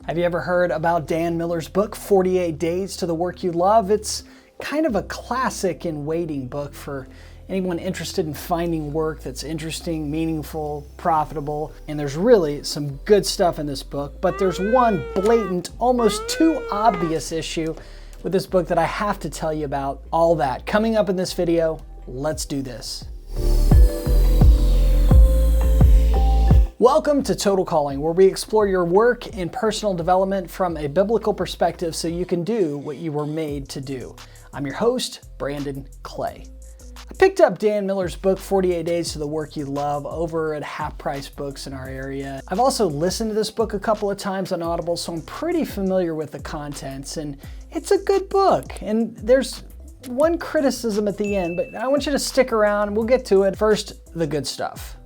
Have you ever heard about Dan Miller's book, 48 Days to the Work You Love? It's kind of a classic in waiting book for anyone interested in finding work that's interesting, meaningful, profitable. And there's really some good stuff in this book, but there's one blatant, almost too obvious issue with this book that I have to tell you about. All that coming up in this video. Let's do this. Welcome to Total Calling, where we explore your work and personal development from a biblical perspective so you can do what you were made to do. I'm your host, Brandon Clay. I picked up Dan Miller's book, 48 Days to the Work You Love, over at Half Price Books in our area. I've also listened to this book a couple of times on Audible, so I'm pretty familiar with the contents, and it's a good book. And there's one criticism at the end, but I want you to stick around and we'll get to it. First, the good stuff.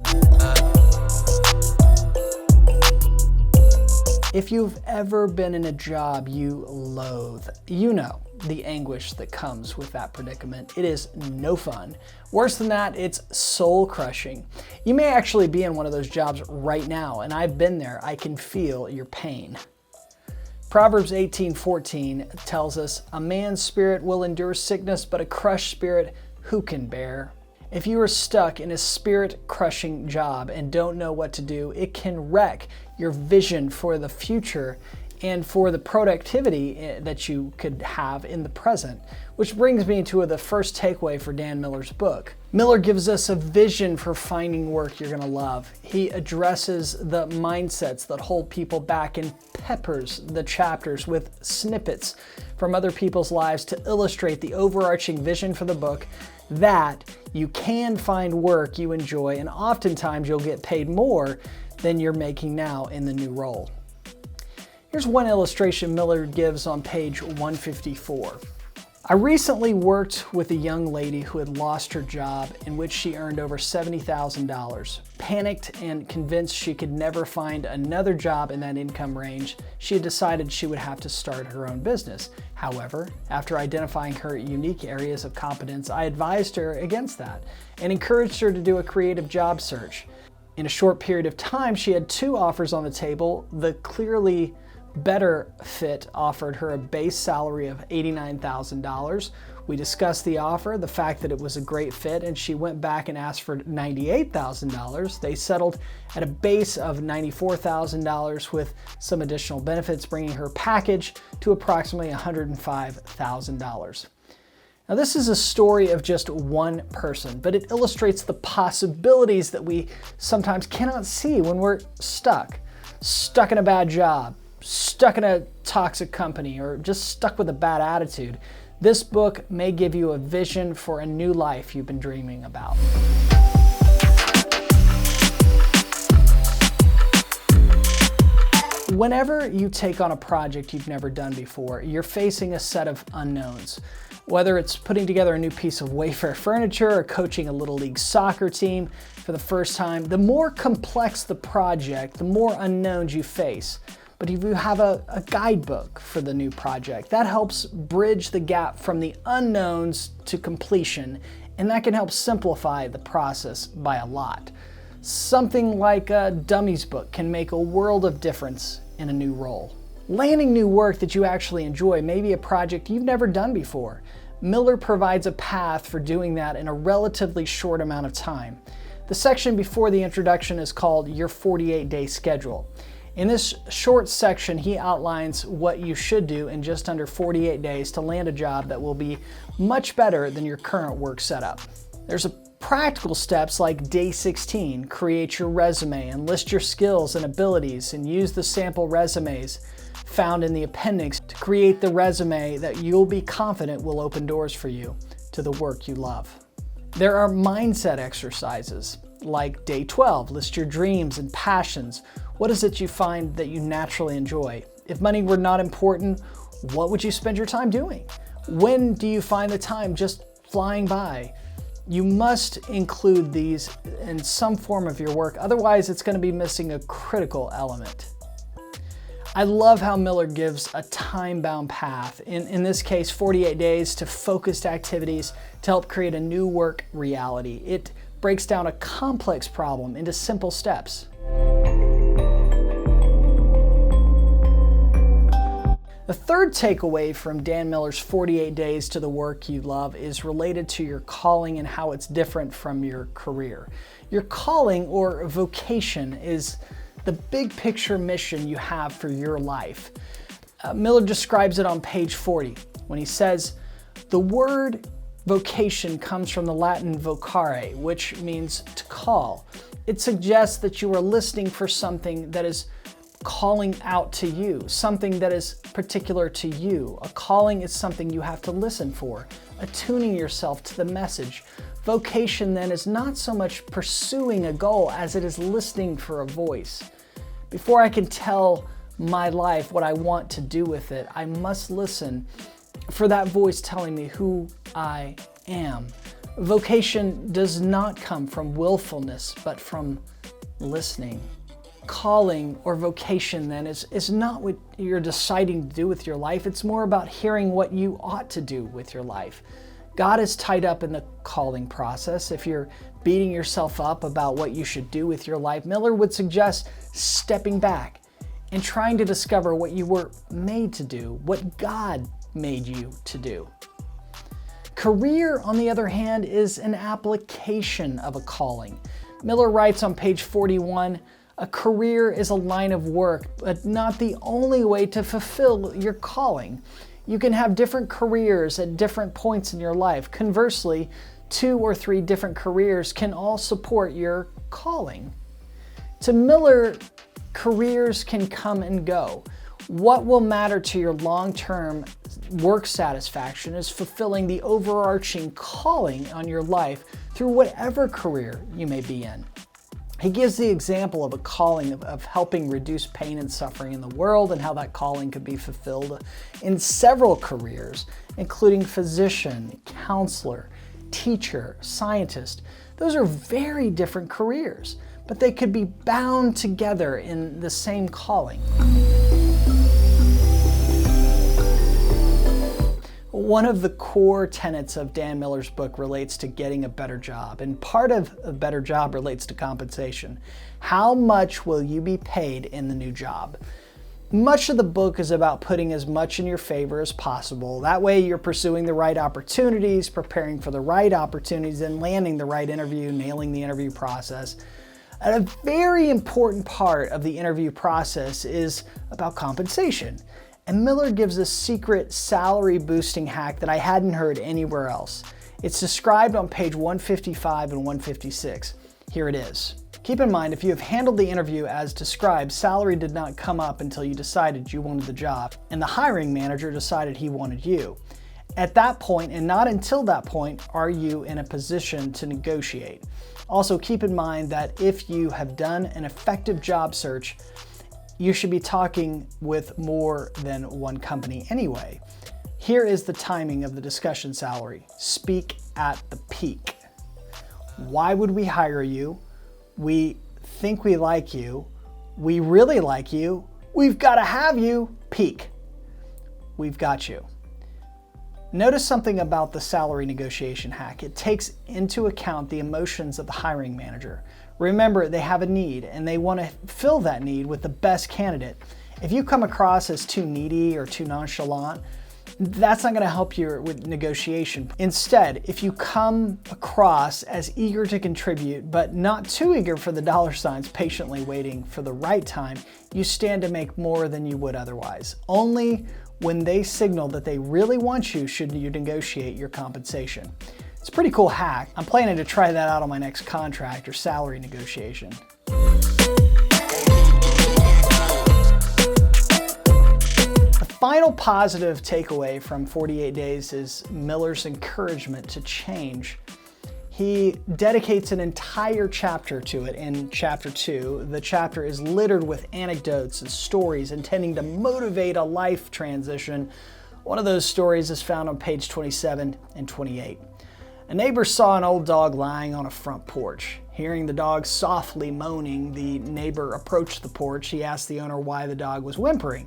If you've ever been in a job you loathe, you know the anguish that comes with that predicament. It is no fun. Worse than that, it's soul-crushing. You may actually be in one of those jobs right now, and I've been there. I can feel your pain. Proverbs 18:14 tells us, "A man's spirit will endure sickness, but a crushed spirit who can bear?" If you are stuck in a spirit-crushing job and don't know what to do, it can wreck your vision for the future and for the productivity that you could have in the present. Which brings me to the first takeaway for Dan Miller's book. Miller gives us a vision for finding work you're going to love. He addresses the mindsets that hold people back and peppers the chapters with snippets from other people's lives to illustrate the overarching vision for the book, that you can find work you enjoy, and oftentimes you'll get paid more than you're making now in the new role. Here's one illustration Miller gives on page 154. I recently worked with a young lady who had lost her job, in which she earned over $70,000. Panicked and convinced she could never find another job in that income range, she had decided she would have to start her own business. However, after identifying her unique areas of competence, I advised her against that and encouraged her to do a creative job search. In a short period of time, she had 2 offers on the table. The clearly better fit offered her a base salary of $89,000. We discussed the offer, the fact that it was a great fit, and she went back and asked for $98,000. They settled at a base of $94,000 with some additional benefits, bringing her package to approximately $105,000. Now, this is a story of just one person, but it illustrates the possibilities that we sometimes cannot see when we're stuck in a bad job, stuck in a toxic company, or just stuck with a bad attitude. This book may give you a vision for a new life you've been dreaming about. Whenever you take on a project you've never done before, you're facing a set of unknowns. Whether it's putting together a new piece of Wayfair furniture or coaching a Little League soccer team for the first time, the more complex the project, the more unknowns you face. But if you have a guidebook for the new project, that helps bridge the gap from the unknowns to completion, and that can help simplify the process by a lot. Something like a dummies book can make a world of difference in a new role. Landing new work that you actually enjoy may be a project you've never done before. Miller provides a path for doing that in a relatively short amount of time. The section before the introduction is called Your 48-Day Schedule. In this short section, he outlines what you should do in just under 48 days to land a job that will be much better than your current work setup. There's practical steps like day 16, create your resume and list your skills and abilities, and use the sample resumes found in the appendix to create the resume that you'll be confident will open doors for you to the work you love. There are mindset exercises like day 12, list your dreams and passions. What is it you find that you naturally enjoy? If money were not important, what would you spend your time doing? When do you find the time just flying by? You must include these in some form of your work, otherwise it's going to be missing a critical element. I love how Miller gives a time-bound path, in this case 48 days, to focused activities to help create a new work reality. It breaks down a complex problem into simple steps. The third takeaway from Dan Miller's 48 Days to the Work You Love is related to your calling and how it's different from your career. Your calling or vocation is the big picture mission you have for your life. Miller describes it on page 40 when he says, the word vocation comes from the Latin vocare, which means to call. It suggests that you are listening for something that is calling out to you, something that is particular to you. A calling is something you have to listen for, attuning yourself to the message. Vocation then is not so much pursuing a goal as it is listening for a voice. Before I can tell my life what I want to do with it, I must listen for that voice telling me who I am. Vocation does not come from willfulness, but from listening. Calling or vocation then is not what you're deciding to do with your life. It's more about hearing what you ought to do with your life. God is tied up in the calling process. If you're beating yourself up about what you should do with your life, Miller would suggest stepping back and trying to discover what you were made to do, what God made you to do. Career, on the other hand, is an application of a calling. Miller writes on page 41, a career is a line of work, but not the only way to fulfill your calling. You can have different careers at different points in your life. Conversely, 2 or 3 different careers can all support your calling. To Miller, careers can come and go. What will matter to your long-term work satisfaction is fulfilling the overarching calling on your life through whatever career you may be in. He gives the example of a calling of helping reduce pain and suffering in the world and how that calling could be fulfilled in several careers, including physician, counselor, teacher, scientist. Those are very different careers, but they could be bound together in the same calling. One of the core tenets of Dan Miller's book relates to getting a better job, and part of a better job relates to compensation. How much will you be paid in the new job? Much of the book is about putting as much in your favor as possible. That way you're pursuing the right opportunities, preparing for the right opportunities, and landing the right interview, nailing the interview process. And a very important part of the interview process is about compensation. And Miller gives a secret salary boosting hack that I hadn't heard anywhere else. It's described on page 155 and 156. Here it is. Keep in mind, if you have handled the interview as described, salary did not come up until you decided you wanted the job, and the hiring manager decided he wanted you. At that point, and not until that point, are you in a position to negotiate. Also, keep in mind that if you have done an effective job search, you should be talking with more than one company anyway. Here is the timing of the discussion salary. Speak at the peak. Why would we hire you? We think we like you. We really like you. We've got to have you. Peak. We've got you. Notice something about the salary negotiation hack. It takes into account the emotions of the hiring manager. Remember, they have a need and they want to fill that need with the best candidate. If you come across as too needy or too nonchalant, that's not going to help you with negotiation. Instead, if you come across as eager to contribute, but not too eager for the dollar signs, patiently waiting for the right time, you stand to make more than you would otherwise. Only when they signal that they really want you should you negotiate your compensation. It's a pretty cool hack. I'm planning to try that out on my next contract or salary negotiation. The final positive takeaway from 48 Days is Miller's encouragement to change. He dedicates an entire chapter to it in chapter 2. The chapter is littered with anecdotes and stories intending to motivate a life transition. One of those stories is found on page 27 and 28. A neighbor saw an old dog lying on a front porch. Hearing the dog softly moaning, the neighbor approached the porch. He asked the owner why the dog was whimpering.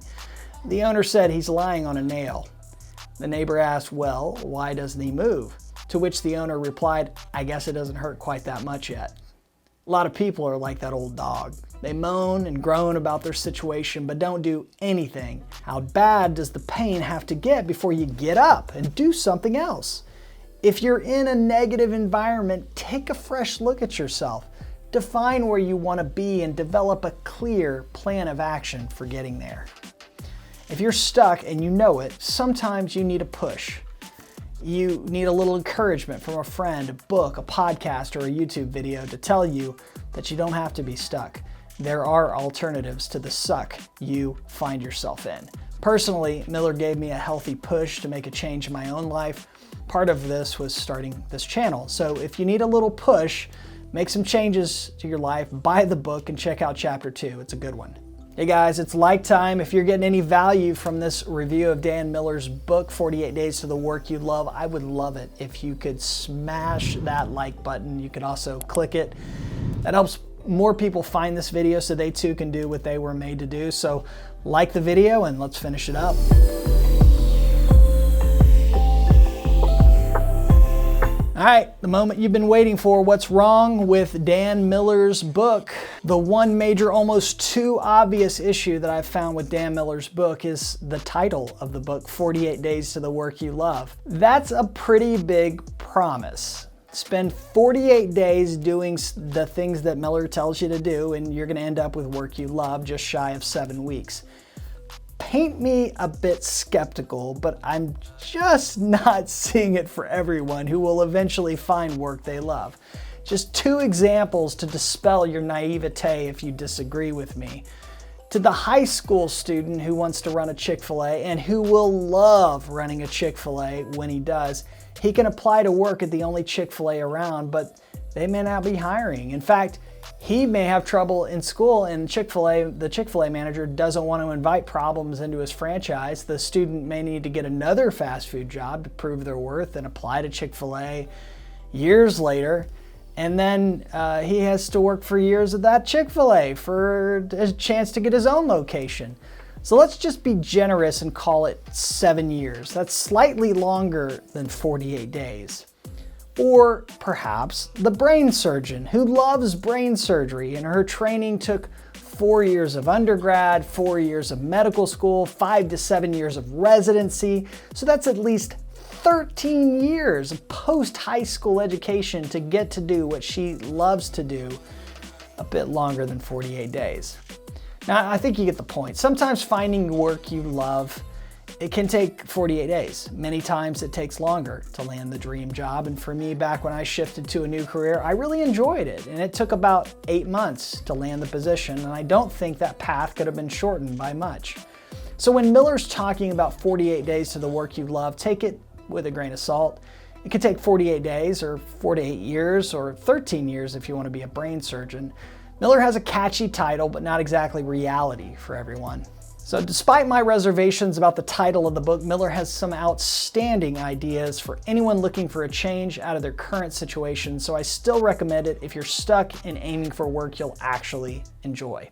The owner said he's lying on a nail. The neighbor asked, well, why doesn't he move? To which the owner replied, I guess it doesn't hurt quite that much yet. A lot of people are like that old dog. They moan and groan about their situation, but don't do anything. How bad does the pain have to get before you get up and do something else? If you're in a negative environment, take a fresh look at yourself. Define where you want to be and develop a clear plan of action for getting there. If you're stuck and you know it, sometimes you need a push. You need a little encouragement from a friend, a book, a podcast, or a YouTube video to tell you that you don't have to be stuck. There are alternatives to the suck you find yourself in. Personally, Miller gave me a healthy push to make a change in my own life. Part of this was starting this channel. So if you need a little push, make some changes to your life, buy the book, and check out chapter 2. It's a good one. Hey guys, it's like time. If you're getting any value from this review of Dan Miller's book, 48 Days to the Work You Love, I would love it if you could smash that like button. You could also click it. That helps more people find this video so they too can do what they were made to do. So like the video and let's finish it up. All right, the moment you've been waiting for. What's wrong with Dan Miller's book? The one major, almost too obvious issue that I've found with Dan Miller's book is the title of the book, 48 Days to the Work You Love. That's a pretty big promise. Spend 48 days doing the things that Miller tells you to do, and you're gonna end up with work you love just shy of 7 weeks. Paint me a bit skeptical, but I'm just not seeing it for everyone who will eventually find work they love. Just 2 examples to dispel your naivete if you disagree with me. To the high school student who wants to run a Chick-fil-A and who will love running a Chick-fil-A when he does, he can apply to work at the only Chick-fil-A around, but they may not be hiring. In fact, he may have trouble in school and the Chick-fil-A manager doesn't want to invite problems into his franchise. The student may need to get another fast food job to prove their worth and apply to Chick-fil-A years later. And then he has to work for years at that Chick-fil-A for a chance to get his own location. So let's just be generous and call it 7 years. That's slightly longer than 48 days. Or perhaps the brain surgeon who loves brain surgery and her training took 4 years of undergrad, 4 years of medical school, 5 to 7 years of residency. So that's at least 13 years of post-high school education to get to do what she loves to do, a bit longer than 48 days. Now, I think you get the point. Sometimes finding work you love, it can take 48 days. Many times it takes longer to land the dream job. And for me, back when I shifted to a new career, I really enjoyed it. And it took about 8 months to land the position. And I don't think that path could have been shortened by much. So when Miller's talking about 48 days to the work you love, take it with a grain of salt. It could take 48 days or 4 to 8 years or 13 years if you want to be a brain surgeon. Miller has a catchy title, but not exactly reality for everyone. So despite my reservations about the title of the book, Miller has some outstanding ideas for anyone looking for a change out of their current situation, so I still recommend it if you're stuck in aiming for work you'll actually enjoy.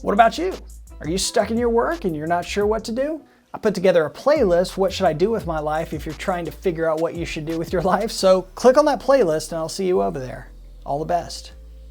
What about you? Are you stuck in your work and you're not sure what to do? I put together a playlist, What Should I Do With My Life, if you're trying to figure out what you should do with your life. So click on that playlist and I'll see you over there. All the best.